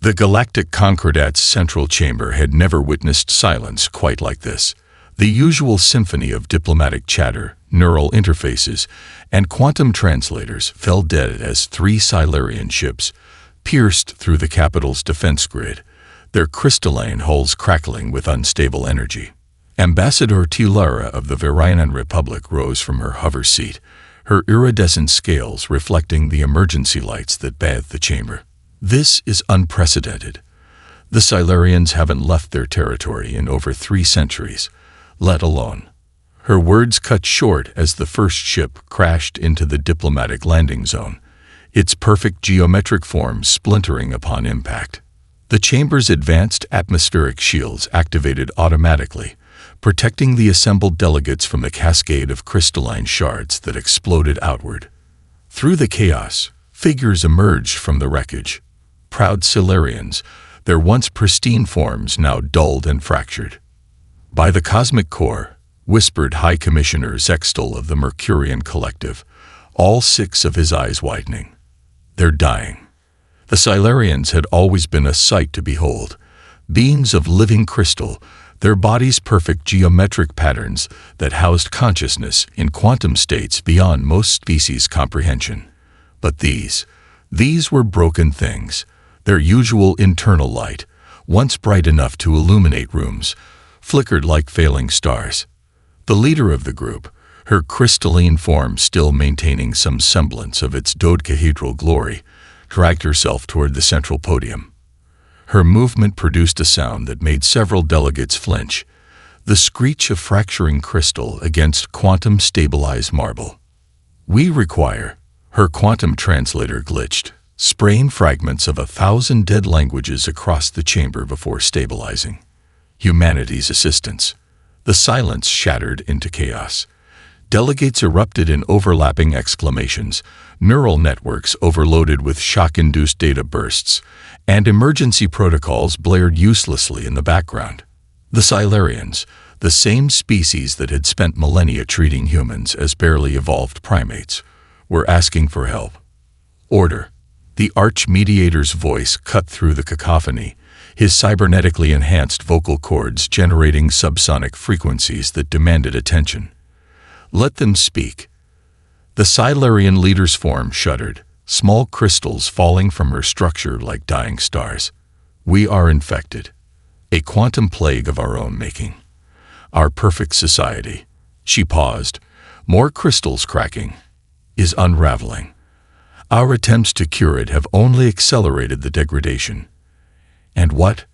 The Galactic Concordat's central chamber had never witnessed silence quite like this. The usual symphony of diplomatic chatter, neural interfaces, and quantum translators fell dead as 3 Silurian ships pierced through the capital's defense grid, their crystalline hulls crackling with unstable energy. Ambassador Tilara of the Virianan Republic rose from her hover seat, her iridescent scales reflecting the emergency lights that bathed the chamber. This is unprecedented. The Silurians haven't left their territory in over 3 centuries, let alone. Her words cut short as the first ship crashed into the diplomatic landing zone, its perfect geometric form splintering upon impact. The chamber's advanced atmospheric shields activated automatically, protecting the assembled delegates from the cascade of crystalline shards that exploded outward. Through the chaos, figures emerged from the wreckage. Proud Silurians, their once pristine forms now dulled and fractured. "By the cosmic core," whispered High Commissioner Zextal of the Mercurian Collective, all 6 of his eyes widening. "They're dying." The Silurians had always been a sight to behold. Beings of living crystal, their bodies perfect geometric patterns that housed consciousness in quantum states beyond most species' comprehension. But these were broken things. Their usual internal light, once bright enough to illuminate rooms, flickered like failing stars. The leader of the group, her crystalline form still maintaining some semblance of its dodecahedral glory, dragged herself toward the central podium. Her movement produced a sound that made several delegates flinch, the screech of fracturing crystal against quantum-stabilized marble. "We require," her quantum translator glitched, spraying fragments of 1,000 dead languages across the chamber before stabilizing. "Humanity's assistance." The silence shattered into chaos. Delegates erupted in overlapping exclamations, neural networks overloaded with shock-induced data bursts, and emergency protocols blared uselessly in the background. The Silurians, the same species that had spent millennia treating humans as barely evolved primates, were asking for help. "Order." The Arch-Mediator's voice cut through the cacophony, his cybernetically enhanced vocal cords generating subsonic frequencies that demanded attention. "Let them speak." The Silurian leader's form shuddered, small crystals falling from her structure like dying stars. "We are infected. A quantum plague of our own making. Our perfect society." She paused, more crystals cracking, "is unraveling. Our attempts to cure it have only accelerated the degradation." "And what?"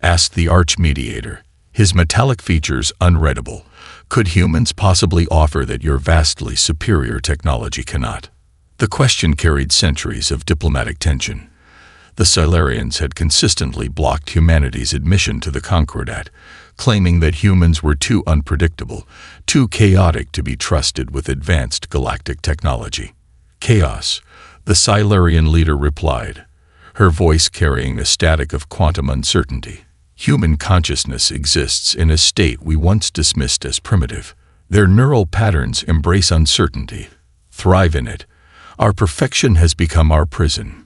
asked the Arch-Mediator, his metallic features unreadable. "Could humans possibly offer that your vastly superior technology cannot?" The question carried centuries of diplomatic tension. The Silurians had consistently blocked humanity's admission to the Concordat, claiming that humans were too unpredictable, too chaotic to be trusted with advanced galactic technology. "Chaos," the Silurian leader replied, her voice carrying a static of quantum uncertainty. "Human consciousness exists in a state we once dismissed as primitive. Their neural patterns embrace uncertainty, thrive in it. Our perfection has become our prison.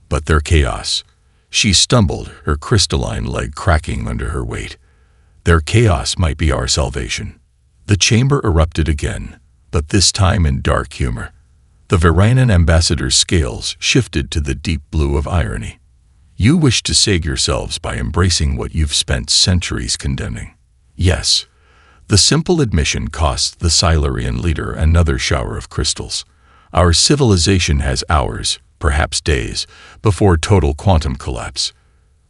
But their chaos." She stumbled, her crystalline leg cracking under her weight. "Their chaos might be our salvation." The chamber erupted again, but this time in dark humor. The Virianan ambassador's scales shifted to the deep blue of irony. "You wish to save yourselves by embracing what you've spent centuries condemning." "Yes." The simple admission cost the Silurian leader another shower of crystals. "Our civilization has hours, perhaps days, before total quantum collapse.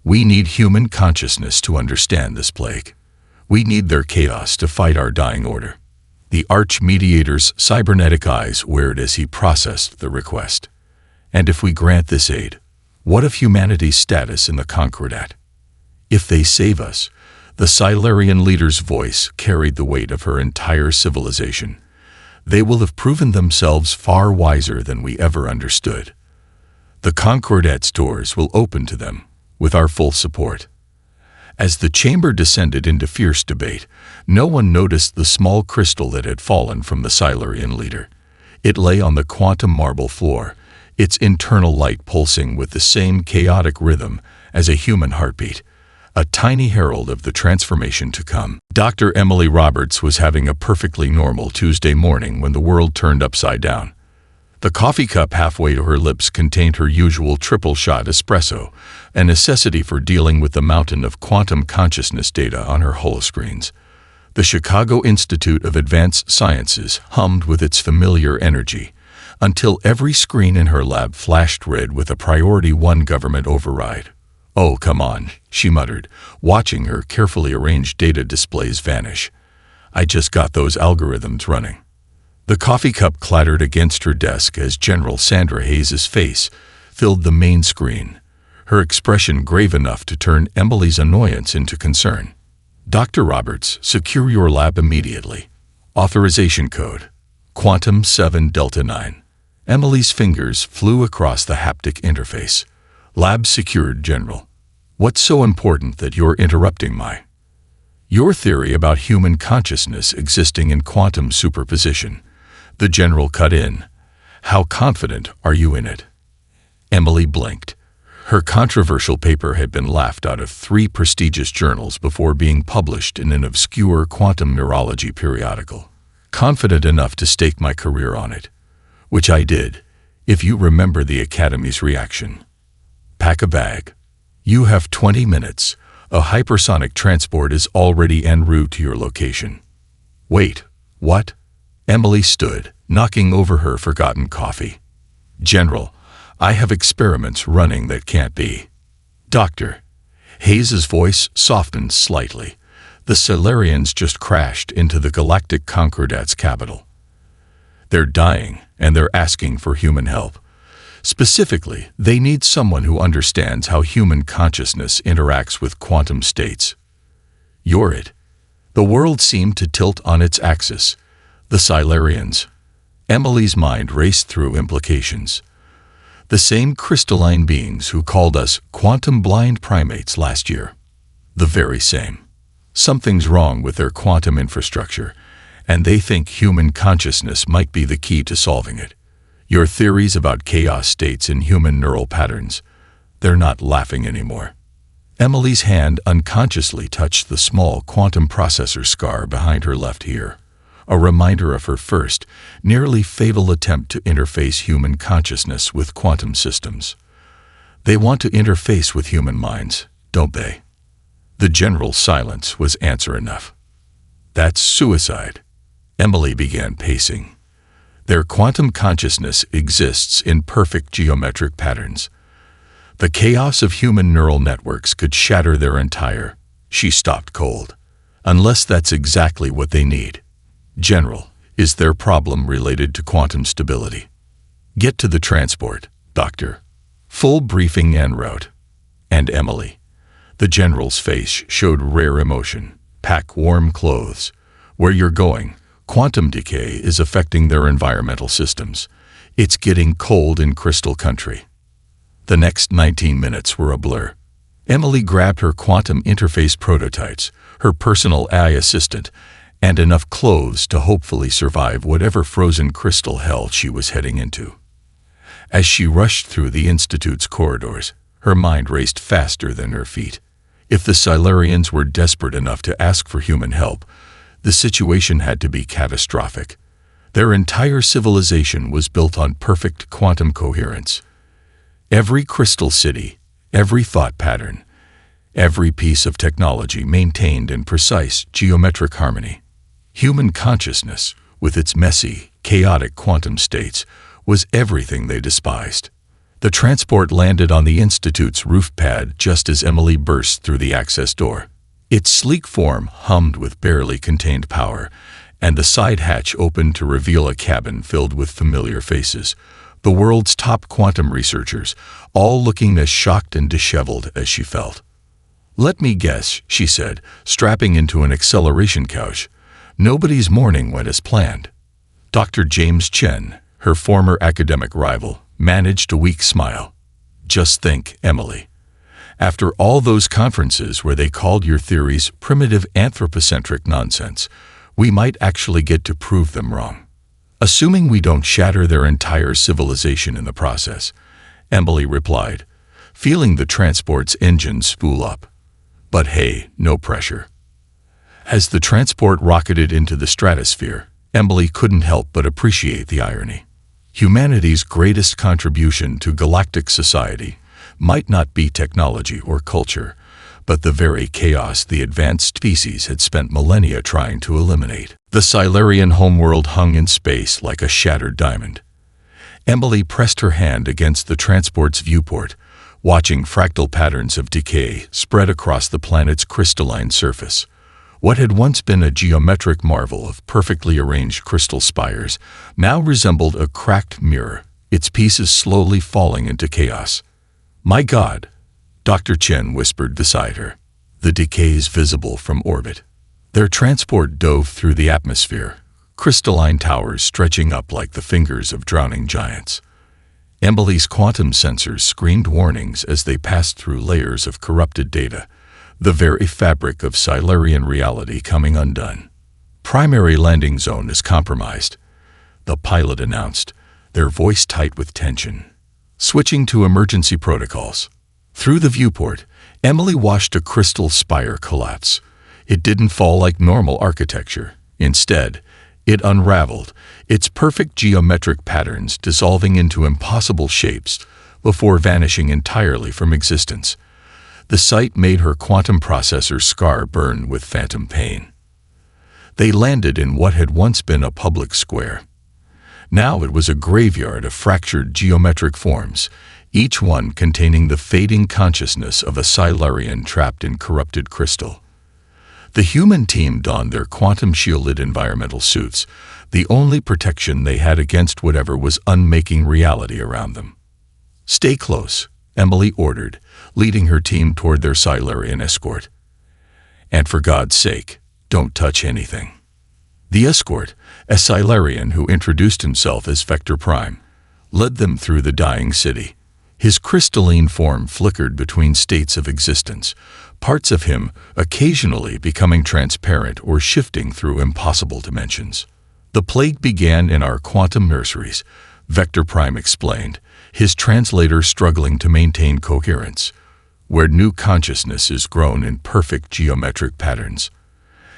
We need human consciousness to understand this plague. We need their chaos to fight our dying order." The Arch-Mediator's cybernetic eyes wavered as he processed the request. "And if we grant this aid, what of humanity's status in the Concordat? If they save us," the Silurian leader's voice carried the weight of her entire civilization, "they will have proven themselves far wiser than we ever understood. The Concordat's doors will open to them, with our full support." As the chamber descended into fierce debate, no one noticed the small crystal that had fallen from the Silurian leader. It lay on the quantum marble floor, its internal light pulsing with the same chaotic rhythm as a human heartbeat, a tiny herald of the transformation to come. Dr. Emily Roberts was having a perfectly normal Tuesday morning when the world turned upside down. The coffee cup halfway to her lips contained her usual triple-shot espresso, a necessity for dealing with the mountain of quantum consciousness data on her holoscreens. The Chicago Institute of Advanced Sciences hummed with its familiar energy, until every screen in her lab flashed red with a Priority 1 government override. "Oh, come on," she muttered, watching her carefully arranged data displays vanish. "I just got those algorithms running." The coffee cup clattered against her desk as General Sandra Hayes's face filled the main screen, her expression grave enough to turn Emily's annoyance into concern. "Dr. Roberts, secure your lab immediately. Authorization code, Quantum 7 Delta 9. Emily's fingers flew across the haptic interface. "Lab secured, General. What's so important that you're interrupting your theory about human consciousness existing in quantum superposition?" The General cut in. "How confident are you in it?" Emily blinked. Her controversial paper had been laughed out of 3 prestigious journals before being published in an obscure quantum neurology periodical. "Confident enough to stake my career on it. Which I did, if you remember the Academy's reaction. Pack a bag. You have 20 minutes. A hypersonic transport is already en route to your location." "Wait, what?" Emily stood, knocking over her forgotten coffee. "General, I have experiments running that can't be." "Doctor." Hayes's voice softened slightly. "The Solarians just crashed into the Galactic Concordat's capital. They're dying, and they're asking for human help. Specifically, they need someone who understands how human consciousness interacts with quantum states. You're it." The world seemed to tilt on its axis. The Solarians. Emily's mind raced through implications. The same crystalline beings who called us quantum-blind primates last year. The very same. Something's wrong with their quantum infrastructure, and they think human consciousness might be the key to solving it. Your theories about chaos states in human neural patterns, they're not laughing anymore. Emily's hand unconsciously touched the small quantum processor scar behind her left ear, a reminder of her first, nearly fatal attempt to interface human consciousness with quantum systems. They want to interface with human minds, don't they? The General's silence was answer enough. "That's suicide." Emily began pacing. "Their quantum consciousness exists in perfect geometric patterns. The chaos of human neural networks could shatter their entire—" She stopped cold. "Unless that's exactly what they need. General, is their problem related to quantum stability? Get to the transport, Doctor. Full briefing en route." "And Emily." The General's face showed rare emotion. "Pack warm clothes. Where you're going, quantum decay is affecting their environmental systems. It's getting cold in Crystal Country." The next 19 minutes were a blur. Emily grabbed her quantum interface prototypes, her personal AI assistant, and enough clothes to hopefully survive whatever frozen crystal hell she was heading into. As she rushed through the Institute's corridors, her mind raced faster than her feet. If the Solarians were desperate enough to ask for human help, the situation had to be catastrophic. Their entire civilization was built on perfect quantum coherence. Every crystal city, every thought pattern, every piece of technology maintained in precise geometric harmony. Human consciousness, with its messy, chaotic quantum states, was everything they despised. The transport landed on the Institute's roof pad just as Emily burst through the access door. Its sleek form hummed with barely contained power, and the side hatch opened to reveal a cabin filled with familiar faces, the world's top quantum researchers, all looking as shocked and disheveled as she felt. "Let me guess," she said, strapping into an acceleration couch. "Nobody's morning went as planned." Dr. James Chen, her former academic rival, managed a weak smile. "Just think, Emily. After all those conferences where they called your theories primitive anthropocentric nonsense, we might actually get to prove them wrong. Assuming we don't shatter their entire civilization in the process," Emily replied, feeling the transport's engine spool up. But hey, no pressure. As the transport rocketed into the stratosphere, Emily couldn't help but appreciate the irony. Humanity's greatest contribution to galactic society might not be technology or culture, but the very chaos the advanced species had spent millennia trying to eliminate. The Silurian homeworld hung in space like a shattered diamond. Emily pressed her hand against the transport's viewport, watching fractal patterns of decay spread across the planet's crystalline surface. What had once been a geometric marvel of perfectly arranged crystal spires now resembled a cracked mirror, its pieces slowly falling into chaos. "My God," Dr. Chen whispered beside her. "The decays visible from orbit." Their transport dove through the atmosphere, crystalline towers stretching up like the fingers of drowning giants. Emily's quantum sensors screamed warnings as they passed through layers of corrupted data, the very fabric of Silurian reality coming undone. "Primary landing zone is compromised," the pilot announced, their voice tight with tension. Switching to emergency protocols. Through the viewport, Emily watched a crystal spire collapse. It didn't fall like normal architecture. Instead, it unraveled, its perfect geometric patterns dissolving into impossible shapes before vanishing entirely from existence. The sight made her quantum processor scar burn with phantom pain. They landed in what had once been a public square. Now it was a graveyard of fractured geometric forms, each one containing the fading consciousness of a Silurian trapped in corrupted crystal. The human team donned their quantum-shielded environmental suits, the only protection they had against whatever was unmaking reality around them. "Stay close," Emily ordered, leading her team toward their Silurian escort. "And for God's sake, don't touch anything." The escort, a Silurian who introduced himself as Vector Prime, led them through the dying city. His crystalline form flickered between states of existence, parts of him occasionally becoming transparent or shifting through impossible dimensions. "The plague began in our quantum nurseries," Vector Prime explained, his translator struggling to maintain coherence, "where new consciousness is grown in perfect geometric patterns.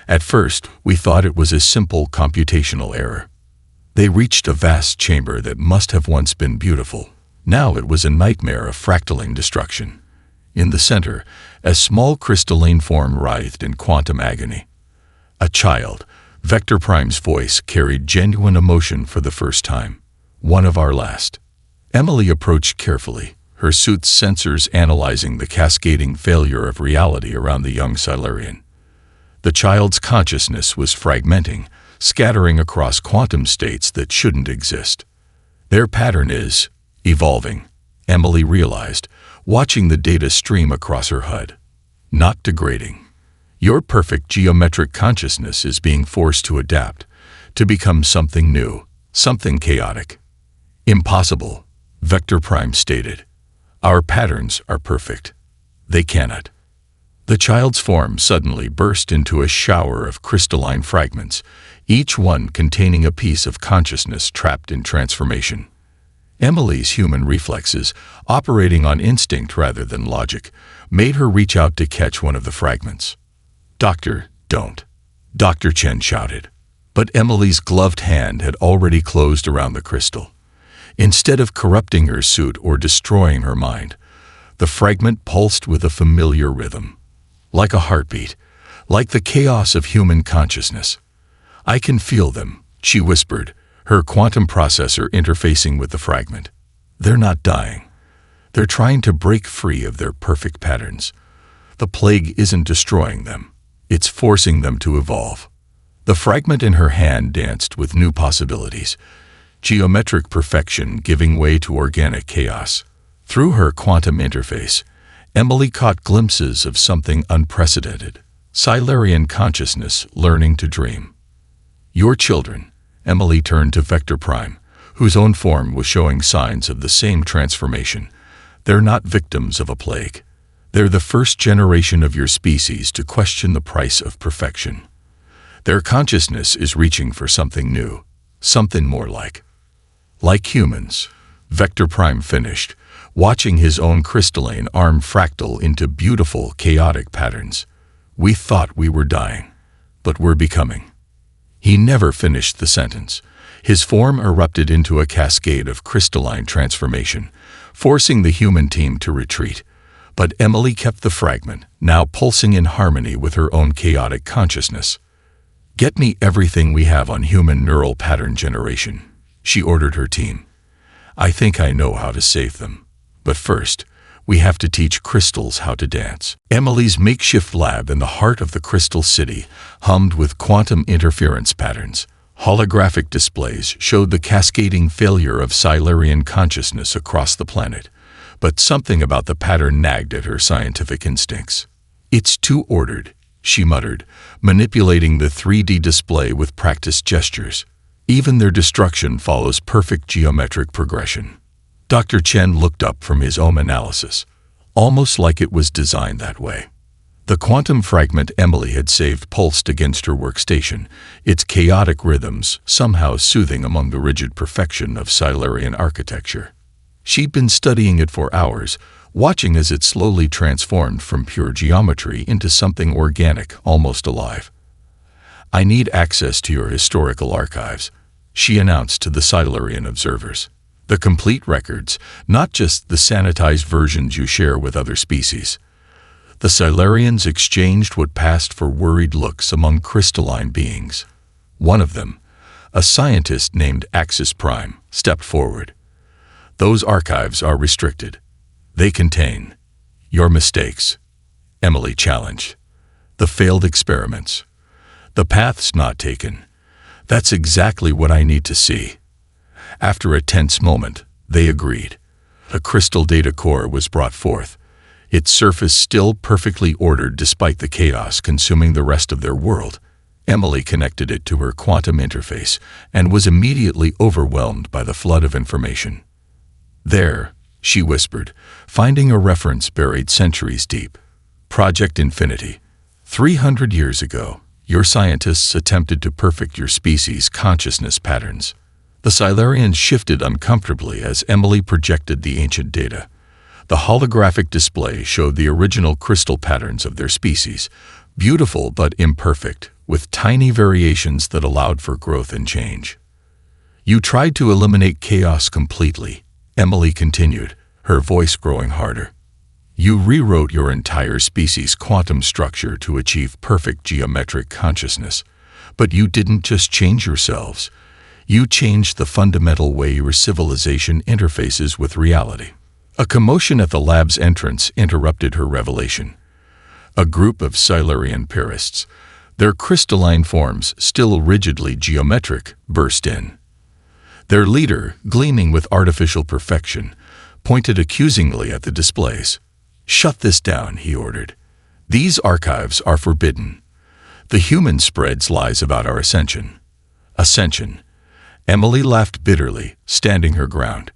At first, we thought it was a simple computational error. They reached a vast chamber that must have once been beautiful. Now it was a nightmare of fractaling destruction. In the center, a small crystalline form writhed in quantum agony. A child, Vector Prime's voice carried genuine emotion for the first time. One of our last." Emily approached carefully, her suit's sensors analyzing the cascading failure of reality around the young Silurian. The child's consciousness was fragmenting, scattering across quantum states that shouldn't exist. "Their pattern is evolving," Emily realized, watching the data stream across her HUD. "Not degrading. Your perfect geometric consciousness is being forced to adapt, to become something new, something chaotic." "Impossible," Vector Prime stated. "Our patterns are perfect. They cannot." The child's form suddenly burst into a shower of crystalline fragments, each one containing a piece of consciousness trapped in transformation. Emily's human reflexes, operating on instinct rather than logic, made her reach out to catch one of the fragments. "Doctor, don't," Dr. Chen shouted. But Emily's gloved hand had already closed around the crystal. Instead of corrupting her suit or destroying her mind, the fragment pulsed with a familiar rhythm. Like a heartbeat, like the chaos of human consciousness. "I can feel them," she whispered, her quantum processor interfacing with the fragment. "They're not dying. They're trying to break free of their perfect patterns. The plague isn't destroying them. It's forcing them to evolve." The fragment in her hand danced with new possibilities, geometric perfection giving way to organic chaos. Through her quantum interface, Emily caught glimpses of something unprecedented, Silurian consciousness learning to dream. "Your children," Emily turned to Vector Prime, whose own form was showing signs of the same transformation. "They're not victims of a plague. They're the first generation of your species to question the price of perfection. Their consciousness is reaching for something new, something more like humans," Vector Prime finished, watching his own crystalline arm fractal into beautiful, chaotic patterns. We thought we were dying, but we're becoming. He never finished the sentence. His form erupted into a cascade of crystalline transformation, forcing the human team to retreat. But Emily kept the fragment, now pulsing in harmony with her own chaotic consciousness. "Get me everything we have on human neural pattern generation," she ordered her team. "I think I know how to save them. But first, we have to teach crystals how to dance." Emily's makeshift lab in the heart of the Crystal City hummed with quantum interference patterns. Holographic displays showed the cascading failure of Silurian consciousness across the planet. But something about the pattern nagged at her scientific instincts. "It's too ordered," she muttered, manipulating the 3D display with practiced gestures. "Even their destruction follows perfect geometric progression." Dr. Chen looked up from his own analysis, almost like it was designed that way. The quantum fragment Emily had saved pulsed against her workstation, its chaotic rhythms somehow soothing among the rigid perfection of Silurian architecture. She'd been studying it for hours, watching as it slowly transformed from pure geometry into something organic, almost alive. "I need access to your historical archives," she announced to the Silurian observers. "The complete records, not just the sanitized versions you share with other species." The Silurians exchanged what passed for worried looks among crystalline beings. One of them, a scientist named Axis Prime, stepped forward. "Those archives are restricted. They contain your mistakes," Emily challenged. "The failed experiments. The paths not taken. That's exactly what I need to see." After a tense moment, they agreed. A crystal data core was brought forth, its surface still perfectly ordered despite the chaos consuming the rest of their world. Emily connected it to her quantum interface and was immediately overwhelmed by the flood of information. "There," she whispered, finding a reference buried centuries deep. "Project Infinity. 300 years ago, your scientists attempted to perfect your species' consciousness patterns." The Silurians shifted uncomfortably as Emily projected the ancient data. The holographic display showed the original crystal patterns of their species, beautiful but imperfect, with tiny variations that allowed for growth and change. "You tried to eliminate chaos completely," Emily continued, her voice growing harder. "You rewrote your entire species' quantum structure to achieve perfect geometric consciousness. But you didn't just change yourselves. You changed the fundamental way your civilization interfaces with reality." A commotion at the lab's entrance interrupted her revelation. A group of Silurian purists, their crystalline forms still rigidly geometric, burst in. Their leader, gleaming with artificial perfection, pointed accusingly at the displays. "Shut this down," he ordered. "These archives are forbidden. The human spreads lies about our ascension." "Ascension?" Emily laughed bitterly, standing her ground.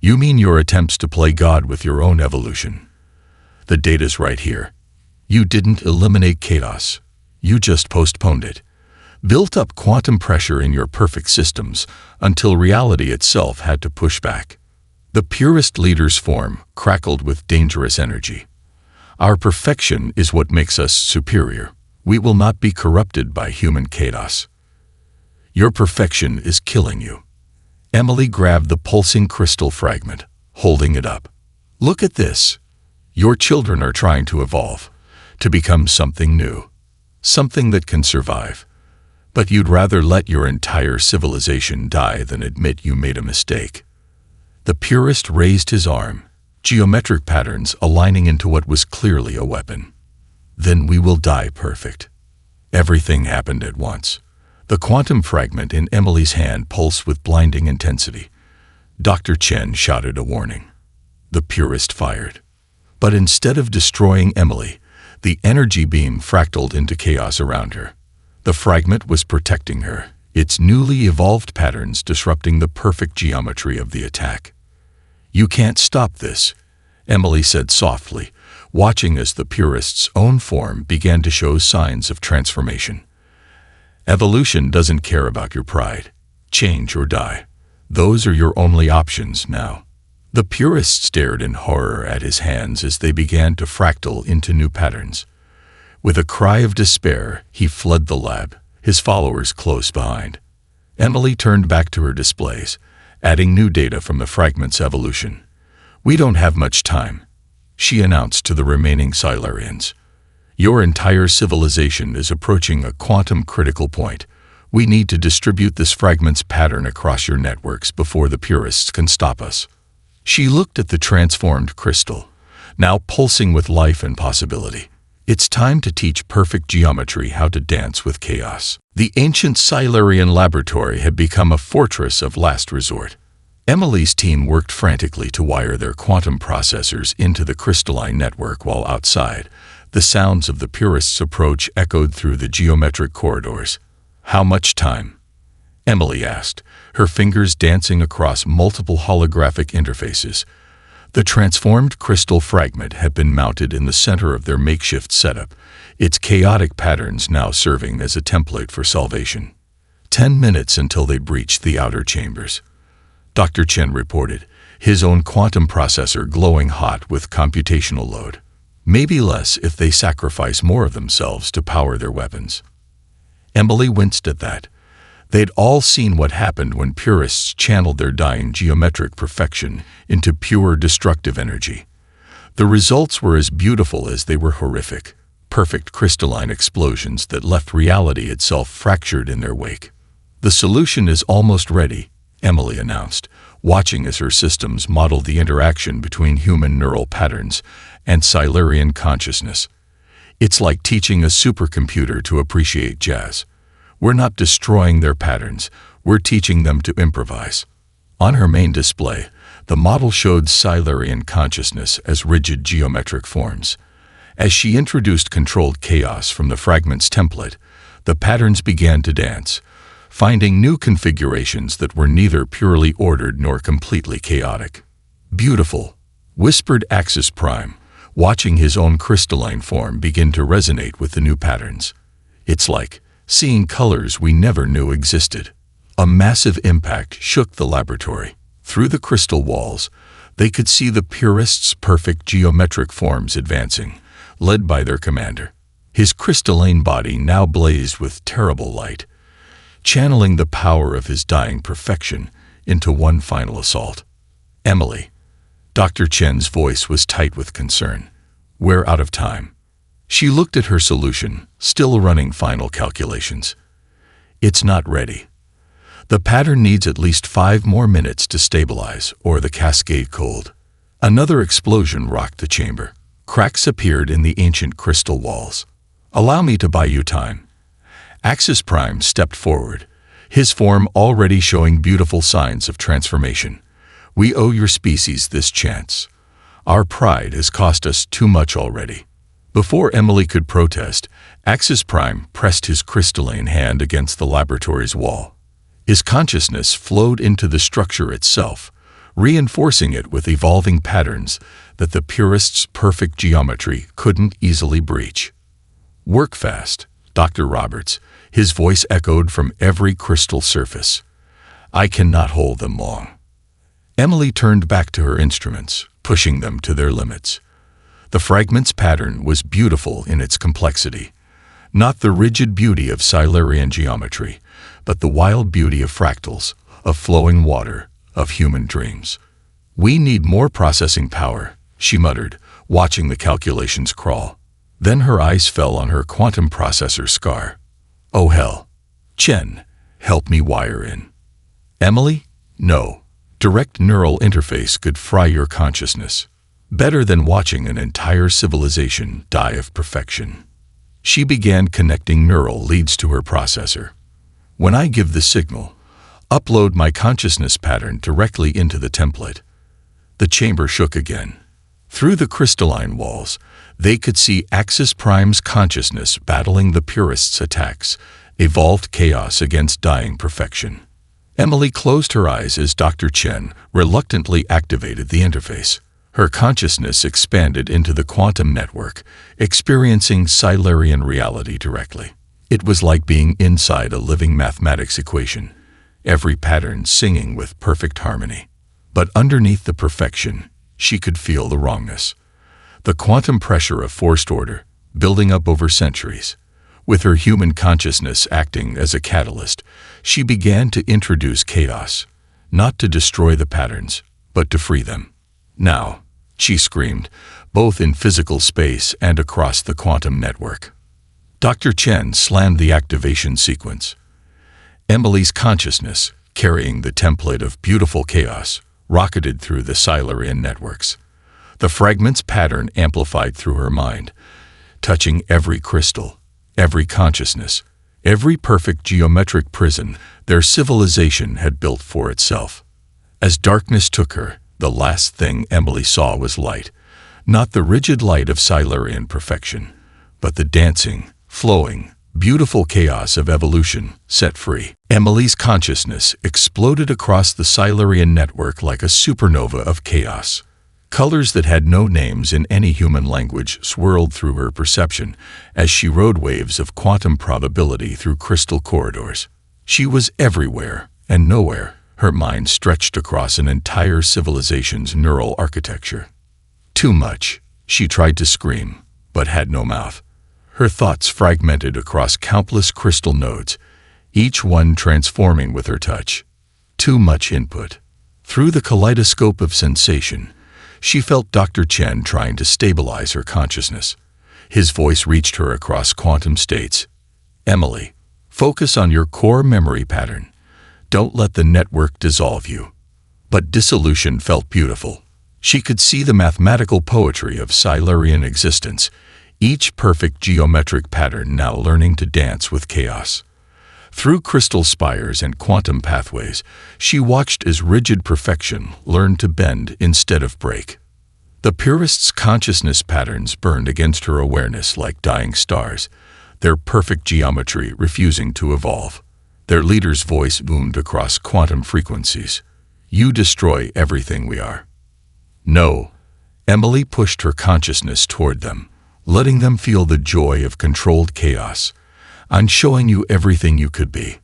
"You mean your attempts to play God with your own evolution? The data's right here. You didn't eliminate chaos. You just postponed it. Built up quantum pressure in your perfect systems until reality itself had to push back." The purest leader's form crackled with dangerous energy. "Our perfection is what makes us superior. We will not be corrupted by human chaos. Your perfection is killing you." Emily grabbed the pulsing crystal fragment, holding it up. "Look at this. Your children are trying to evolve, to become something new, something that can survive. But you'd rather let your entire civilization die than admit you made a mistake." The purist raised his arm, geometric patterns aligning into what was clearly a weapon. "Then we will die perfect." Everything happened at once. The quantum fragment in Emily's hand pulsed with blinding intensity. Dr. Chen shouted a warning. The purist fired. But instead of destroying Emily, the energy beam fractaled into chaos around her. The fragment was protecting her, its newly evolved patterns disrupting the perfect geometry of the attack. "You can't stop this," Emily said softly, watching as the purist's own form began to show signs of transformation. "Evolution doesn't care about your pride. Change or die. Those are your only options now. The purist stared in horror at his hands as they began to fractal into new patterns. With a cry of despair, he fled the lab, his followers close behind. Emily turned back to her displays, adding new data from the fragment's evolution. "We don't have much time," she announced to the remaining Silurians. "Your entire civilization is approaching a quantum critical point. We need to distribute this fragment's pattern across your networks before the purists can stop us." She looked at the transformed crystal, now pulsing with life and possibility. It's time to teach perfect geometry how to dance with chaos. The ancient Silurian laboratory had become a fortress of last resort. Emily's team worked frantically to wire their quantum processors into the crystalline network while outside. The sounds of the purists' approach echoed through the geometric corridors. "How much time?" Emily asked, her fingers dancing across multiple holographic interfaces. The transformed crystal fragment had been mounted in the center of their makeshift setup, its chaotic patterns now serving as a template for salvation. 10 minutes until they breached the outer chambers. Dr. Chen reported, his own quantum processor glowing hot with computational load. Maybe less if they sacrifice more of themselves to power their weapons. Emily winced at that. They'd all seen what happened when purists channeled their dying geometric perfection into pure destructive energy. The results were as beautiful as they were horrific, perfect crystalline explosions that left reality itself fractured in their wake. "The solution is almost ready," Emily announced, watching as her systems modeled the interaction between human neural patterns and Silurian consciousness. "It's like teaching a supercomputer to appreciate jazz. We're not destroying their patterns, we're teaching them to improvise." On her main display, the model showed Silurian consciousness as rigid geometric forms. As she introduced controlled chaos from the fragment's template, the patterns began to dance, finding new configurations that were neither purely ordered nor completely chaotic. "Beautiful," whispered Axis Prime, watching his own crystalline form begin to resonate with the new patterns. "It's like seeing colors we never knew existed." A massive impact shook the laboratory. Through the crystal walls, they could see the purists' perfect geometric forms advancing, led by their commander. His crystalline body now blazed with terrible light, channeling the power of his dying perfection into one final assault. "Emily." Dr. Chen's voice was tight with concern. "We're out of time." She looked at her solution, still running final calculations. "It's not ready. The pattern needs at least 5 more minutes to stabilize, or the cascade cold." Another explosion rocked the chamber. Cracks appeared in the ancient crystal walls. "Allow me to buy you time." Axis Prime stepped forward, his form already showing beautiful signs of transformation. "We owe your species this chance. Our pride has cost us too much already." Before Emily could protest, Axis Prime pressed his crystalline hand against the laboratory's wall. His consciousness flowed into the structure itself, reinforcing it with evolving patterns that the purists' perfect geometry couldn't easily breach. "Work fast, Dr. Roberts," his voice echoed from every crystal surface. "I cannot hold them long." Emily turned back to her instruments, pushing them to their limits. The fragment's pattern was beautiful in its complexity, not the rigid beauty of Silurian geometry, but the wild beauty of fractals, of flowing water, of human dreams. "We need more processing power," she muttered, watching the calculations crawl. Then her eyes fell on her quantum processor scar. "Oh hell. Chen, help me wire in." "Emily? No. Direct neural interface could fry your consciousness. Better than watching an entire civilization die of perfection." She began connecting neural leads to her processor. "When I give the signal, upload my consciousness pattern directly into the template." The chamber shook again. Through the crystalline walls, they could see Axis Prime's consciousness battling the purists' attacks, evolved chaos against dying perfection. Emily closed her eyes as Dr. Chen reluctantly activated the interface. Her consciousness expanded into the quantum network, experiencing Silurian reality directly. It was like being inside a living mathematics equation, every pattern singing with perfect harmony. But underneath the perfection, she could feel the wrongness. The quantum pressure of forced order, building up over centuries. With her human consciousness acting as a catalyst, she began to introduce chaos, not to destroy the patterns, but to free them. Now, she screamed, both in physical space and across the quantum network. Dr. Chen slammed the activation sequence. Emily's consciousness, carrying the template of beautiful chaos, rocketed through the Silurian networks. The fragment's pattern amplified through her mind, touching every crystal, every consciousness, every perfect geometric prison their civilization had built for itself. As darkness took her, the last thing Emily saw was light, not the rigid light of Silurian perfection, but the dancing, flowing, beautiful chaos of evolution set free. Emily's consciousness exploded across the Silurian network like a supernova of chaos. Colors that had no names in any human language swirled through her perception as she rode waves of quantum probability through crystal corridors. She was everywhere and nowhere, her mind stretched across an entire civilization's neural architecture. Too much, she tried to scream, but had no mouth. Her thoughts fragmented across countless crystal nodes, each one transforming with her touch. Too much input. Through the kaleidoscope of sensation, she felt Dr. Chen trying to stabilize her consciousness. His voice reached her across quantum states. Emily, focus on your core memory pattern. Don't let the network dissolve you. But dissolution felt beautiful. She could see the mathematical poetry of Silurian existence, each perfect geometric pattern now learning to dance with chaos. Through crystal spires and quantum pathways, she watched as rigid perfection learned to bend instead of break. The purist's consciousness patterns burned against her awareness like dying stars, their perfect geometry refusing to evolve. Their leader's voice boomed across quantum frequencies. You destroy everything we are. No. Emily pushed her consciousness toward them, letting them feel the joy of controlled chaos. I'm showing you everything you could be.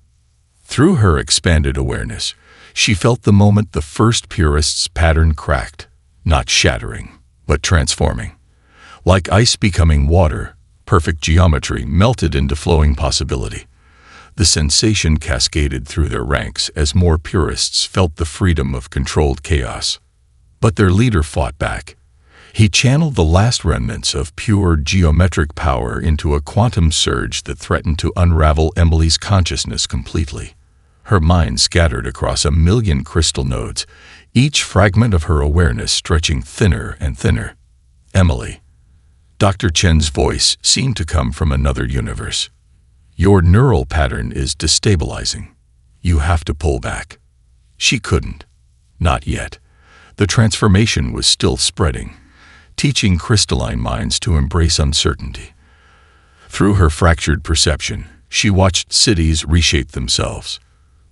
Through her expanded awareness, she felt the moment the first purist's pattern cracked, not shattering, but transforming. Like ice becoming water, perfect geometry melted into flowing possibility. The sensation cascaded through their ranks as more purists felt the freedom of controlled chaos. But their leader fought back. He channeled the last remnants of pure geometric power into a quantum surge that threatened to unravel Emily's consciousness completely. Her mind scattered across 1,000,000 crystal nodes, each fragment of her awareness stretching thinner and thinner. Emily. Dr. Chen's voice seemed to come from another universe. Your neural pattern is destabilizing. You have to pull back. She couldn't. Not yet. The transformation was still spreading, teaching crystalline minds to embrace uncertainty. Through her fractured perception, she watched cities reshape themselves,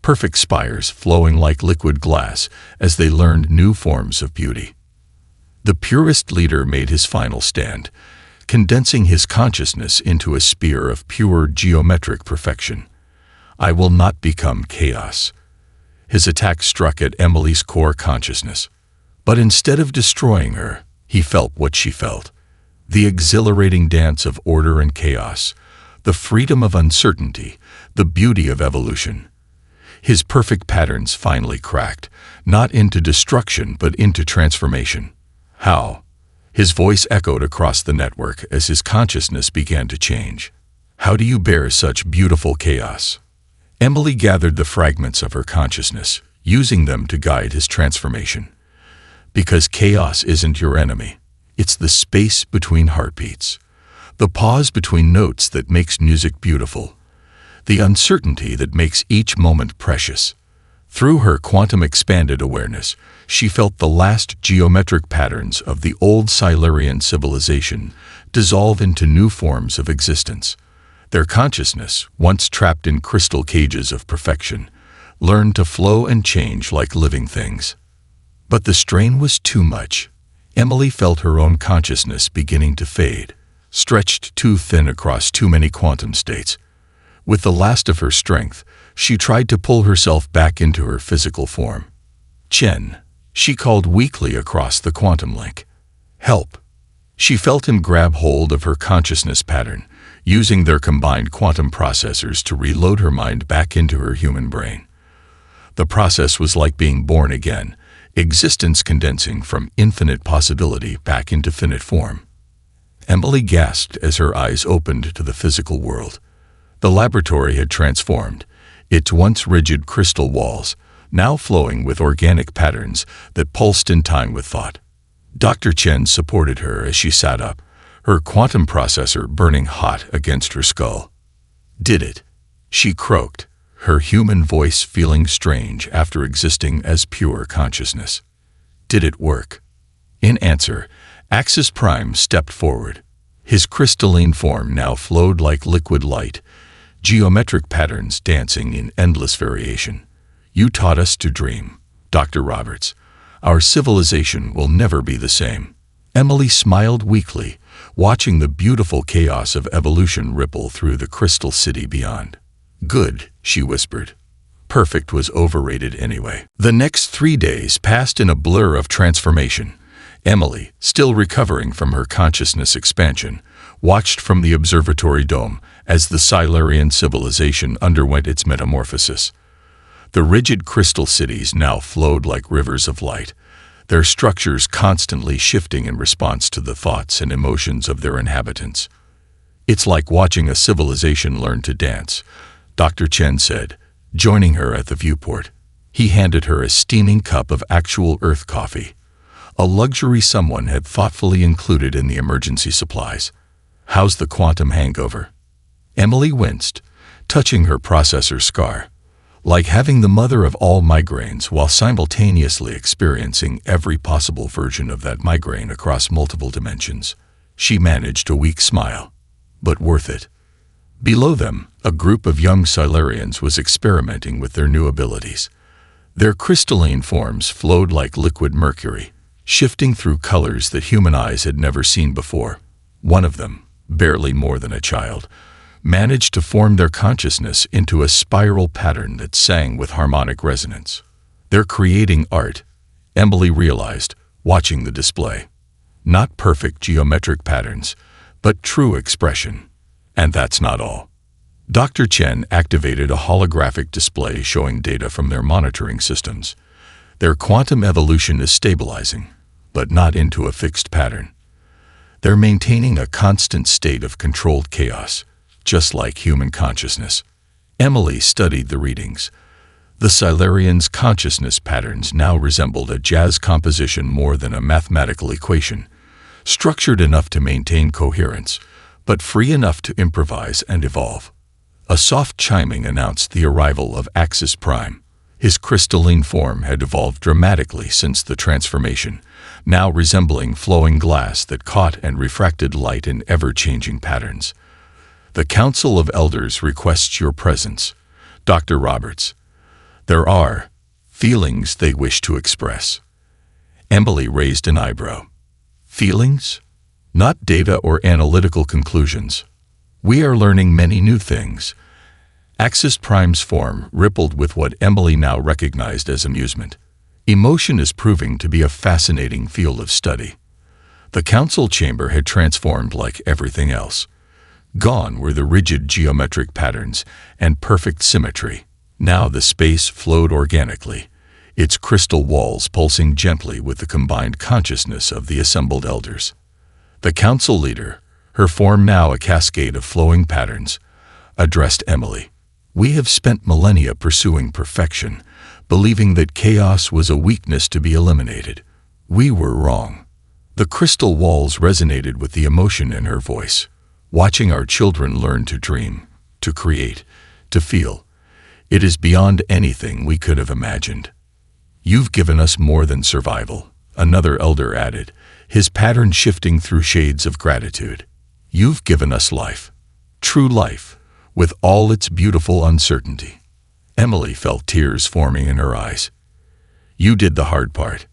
perfect spires flowing like liquid glass as they learned new forms of beauty. The purist leader made his final stand, condensing his consciousness into a sphere of pure geometric perfection. I will not become chaos. His attack struck at Emily's core consciousness. But instead of destroying her, he felt what she felt. The exhilarating dance of order and chaos, the freedom of uncertainty, the beauty of evolution. His perfect patterns finally cracked, not into destruction but into transformation. How? His voice echoed across the network as his consciousness began to change. How do you bear such beautiful chaos? Emily gathered the fragments of her consciousness, using them to guide his transformation. Because chaos isn't your enemy. It's the space between heartbeats, the pause between notes that makes music beautiful, the uncertainty that makes each moment precious. Through her quantum-expanded awareness, she felt the last geometric patterns of the old Silurian civilization dissolve into new forms of existence. Their consciousness, once trapped in crystal cages of perfection, learned to flow and change like living things. But the strain was too much. Emily felt her own consciousness beginning to fade, stretched too thin across too many quantum states. With the last of her strength, she tried to pull herself back into her physical form. Chen, She called weakly across the quantum link. Help! She felt him grab hold of her consciousness pattern, using their combined quantum processors to reload her mind back into her human brain. The process was like being born again, existence condensing from infinite possibility back into finite form. Emily gasped as her eyes opened to the physical world. The laboratory had transformed, its once rigid crystal walls now flowing with organic patterns that pulsed in time with thought. Dr. Chen supported her as she sat up, her quantum processor burning hot against her skull. "Did it?" she croaked, her human voice feeling strange after existing as pure consciousness. "Did it work?" In answer, Axis Prime stepped forward. His crystalline form now flowed like liquid light, geometric patterns dancing in endless variation. "You taught us to dream, Dr. Roberts. Our civilization will never be the same." Emily smiled weakly, watching the beautiful chaos of evolution ripple through the crystal city beyond. "Good," she whispered. Perfect was overrated anyway. The next 3 days passed in a blur of transformation. Emily, still recovering from her consciousness expansion, watched from the observatory dome as the Silurian civilization underwent its metamorphosis. The rigid crystal cities now flowed like rivers of light, their structures constantly shifting in response to the thoughts and emotions of their inhabitants. "It's like watching a civilization learn to dance," Dr. Chen said, joining her at the viewport. He handed her a steaming cup of actual Earth coffee, a luxury someone had thoughtfully included in the emergency supplies. "How's the quantum hangover?" Emily winced, touching her processor scar. Like having the mother of all migraines while simultaneously experiencing every possible version of that migraine across multiple dimensions. She managed a weak smile. But worth it. Below them, a group of young Silurians was experimenting with their new abilities. Their crystalline forms flowed like liquid mercury, shifting through colors that human eyes had never seen before. One of them, barely more than a child, managed to form their consciousness into a spiral pattern that sang with harmonic resonance. "They're creating art," Emily realized, watching the display. Not perfect geometric patterns, but true expression. And that's not all. Dr. Chen activated a holographic display showing data from their monitoring systems. Their quantum evolution is stabilizing, but not into a fixed pattern. They're maintaining a constant state of controlled chaos, just like human consciousness. Emily studied the readings. The Silurians' consciousness patterns now resembled a jazz composition more than a mathematical equation, structured enough to maintain coherence, but free enough to improvise and evolve. A soft chiming announced the arrival of Axis Prime. His crystalline form had evolved dramatically since the transformation, now resembling flowing glass that caught and refracted light in ever-changing patterns. "The Council of Elders requests your presence, Dr. Roberts. There are feelings they wish to express." Emily raised an eyebrow. "Feelings? Not data or analytical conclusions. We are learning many new things." Axis Prime's form rippled with what Emily now recognized as amusement. Emotion is proving to be a fascinating field of study. The council chamber had transformed like everything else. Gone were the rigid geometric patterns and perfect symmetry. Now the space flowed organically, its crystal walls pulsing gently with the combined consciousness of the assembled elders. The council leader, her form now a cascade of flowing patterns, addressed Emily. "We have spent millennia pursuing perfection, believing that chaos was a weakness to be eliminated. We were wrong." The crystal walls resonated with the emotion in her voice. "Watching our children learn to dream, to create, to feel. It is beyond anything we could have imagined." "You've given us more than survival," another elder added, his pattern shifting through shades of gratitude. "You've given us life. True life, with all its beautiful uncertainty." Emily felt tears forming in her eyes. "You did the hard part.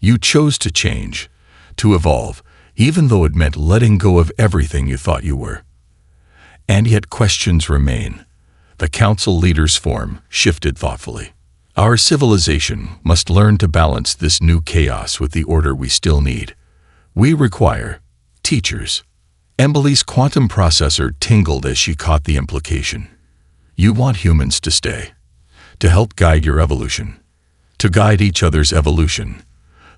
You chose to change, to evolve, even though it meant letting go of everything you thought you were." "And yet questions remain." The council leader's form shifted thoughtfully. Our civilization must learn to balance this new chaos with the order we still need. We require teachers. Emily's quantum processor tingled as she caught the implication. You want humans to stay, to help guide your evolution, to guide each other's evolution.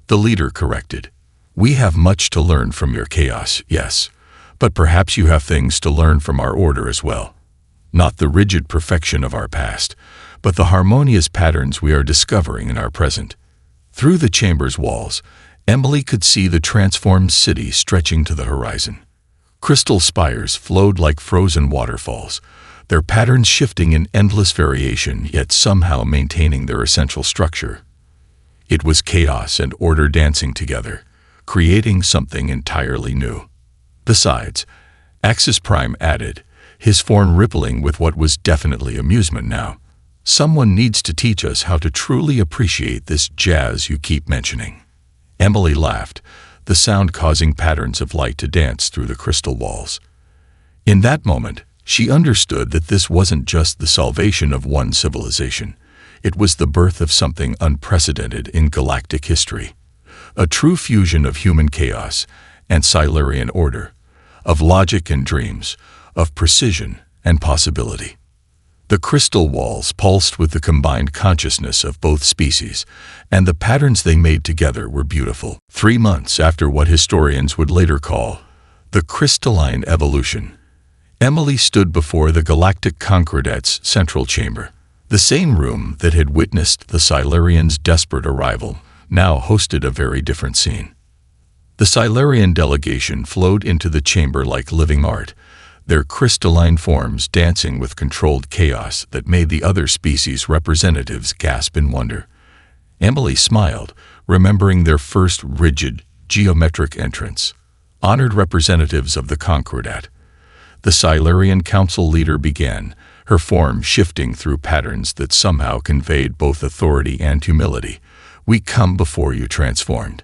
The leader corrected. We have much to learn from your chaos, yes, but perhaps you have things to learn from our order as well. Not the rigid perfection of our past, but the harmonious patterns we are discovering in our present. Through the chamber's walls, Emily could see the transformed city stretching to the horizon. Crystal spires flowed like frozen waterfalls, their patterns shifting in endless variation, yet somehow maintaining their essential structure. It was chaos and order dancing together, creating something entirely new. Besides, Axis Prime added, his form rippling with what was definitely amusement now. Someone needs to teach us how to truly appreciate this jazz you keep mentioning. Emily laughed, the sound causing patterns of light to dance through the crystal walls. In that moment, she understood that this wasn't just the salvation of one civilization. It was the birth of something unprecedented in galactic history. A true fusion of human chaos and Silurian order, of logic and dreams, of precision and possibility. The crystal walls pulsed with the combined consciousness of both species, and the patterns they made together were beautiful. 3 months after what historians would later call the crystalline evolution, Emily stood before the Galactic Concordat's central chamber. The same room that had witnessed the Silurians' desperate arrival now hosted a very different scene. The Silurian delegation flowed into the chamber like living art, their crystalline forms dancing with controlled chaos that made the other species' representatives gasp in wonder. Emily smiled, remembering their first rigid, geometric entrance. Honored representatives of the Concordat. The Silurian council leader began, her form shifting through patterns that somehow conveyed both authority and humility. We come before you transformed.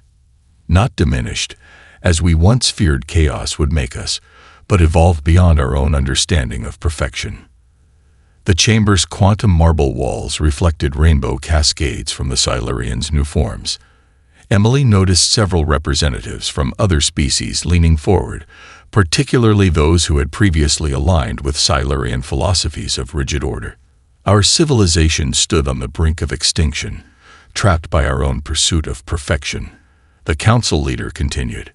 Not diminished, as we once feared chaos would make us, but evolved beyond our own understanding of perfection. The chamber's quantum marble walls reflected rainbow cascades from the Silurians' new forms. Emily noticed several representatives from other species leaning forward, particularly those who had previously aligned with Silurian philosophies of rigid order. Our civilization stood on the brink of extinction, trapped by our own pursuit of perfection. The council leader continued.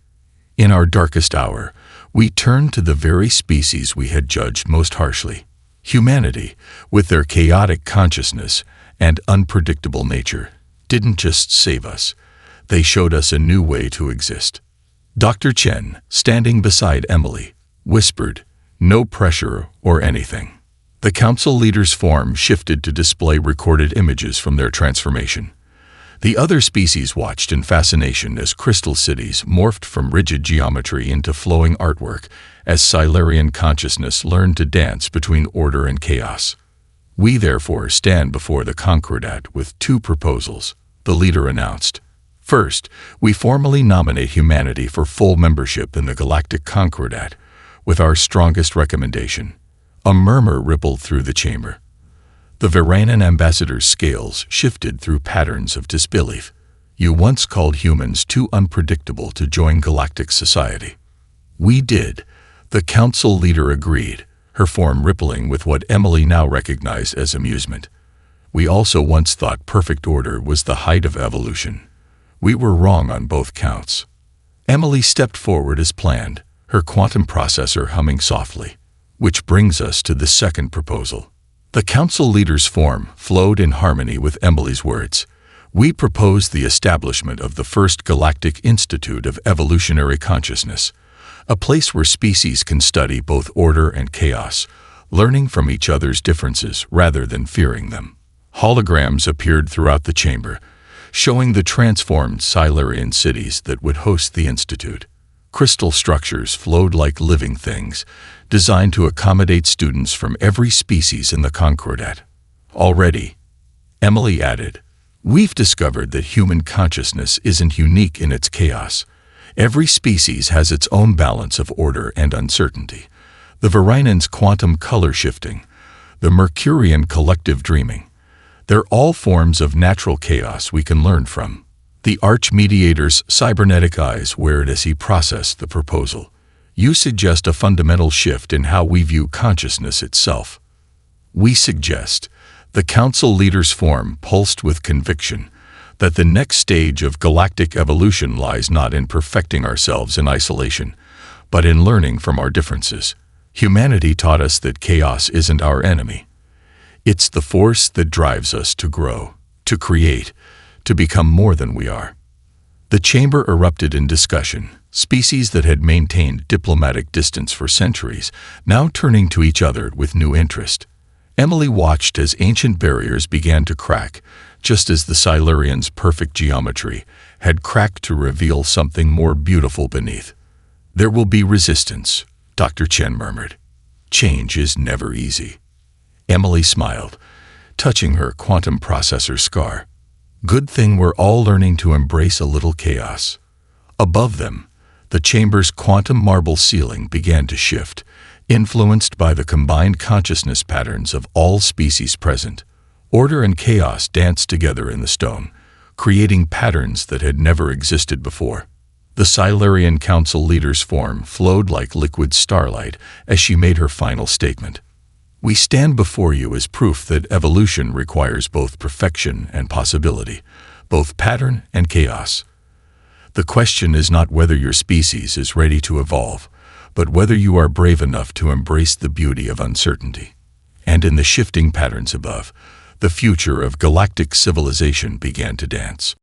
In our darkest hour, we turned to the very species we had judged most harshly. Humanity, with their chaotic consciousness and unpredictable nature, didn't just save us. They showed us a new way to exist. Dr. Chen, standing beside Emily, whispered, "No pressure or anything." The council leader's form shifted to display recorded images from their transformation. The other species watched in fascination as crystal cities morphed from rigid geometry into flowing artwork, as Silurian consciousness learned to dance between order and chaos. We therefore stand before the Concordat with 2 proposals, the leader announced. First, we formally nominate humanity for full membership in the Galactic Concordat, with our strongest recommendation. A murmur rippled through the chamber. The Veranan ambassador's scales shifted through patterns of disbelief. You once called humans too unpredictable to join galactic society. We did. The council leader agreed, her form rippling with what Emily now recognized as amusement. We also once thought perfect order was the height of evolution. We were wrong on both counts. Emily stepped forward as planned, her quantum processor humming softly. Which brings us to the second proposal. The council leader's form flowed in harmony with Emily's words. We propose the establishment of the first Galactic Institute of Evolutionary Consciousness, a place where species can study both order and chaos, learning from each other's differences rather than fearing them. Holograms appeared throughout the chamber, showing the transformed Silurian cities that would host the institute. Crystal structures flowed like living things, designed to accommodate students from every species in the Concordat. Already, Emily added, we've discovered that human consciousness isn't unique in its chaos. Every species has its own balance of order and uncertainty. The Varanan's quantum color shifting, the Mercurian collective dreaming, They're all forms of natural chaos we can learn from. The Arch-Mediator's cybernetic eyes wavered as he processed the proposal. You suggest a fundamental shift in how we view consciousness itself. We suggest, the Council Leader's form pulsed with conviction, that the next stage of galactic evolution lies not in perfecting ourselves in isolation, but in learning from our differences. Humanity taught us that chaos isn't our enemy. It's the force that drives us to grow, to create, to become more than we are. The chamber erupted in discussion, species that had maintained diplomatic distance for centuries, now turning to each other with new interest. Emily watched as ancient barriers began to crack, just as the Silurians' perfect geometry had cracked to reveal something more beautiful beneath. There will be resistance, Dr. Chen murmured. Change is never easy. Emily smiled, touching her quantum processor scar. Good thing we're all learning to embrace a little chaos. Above them, the chamber's quantum marble ceiling began to shift, influenced by the combined consciousness patterns of all species present. Order and chaos danced together in the stone, creating patterns that had never existed before. The Silurian Council Leader's form flowed like liquid starlight as she made her final statement. We stand before you as proof that evolution requires both perfection and possibility, both pattern and chaos. The question is not whether your species is ready to evolve, but whether you are brave enough to embrace the beauty of uncertainty. And in the shifting patterns above, the future of galactic civilization began to dance.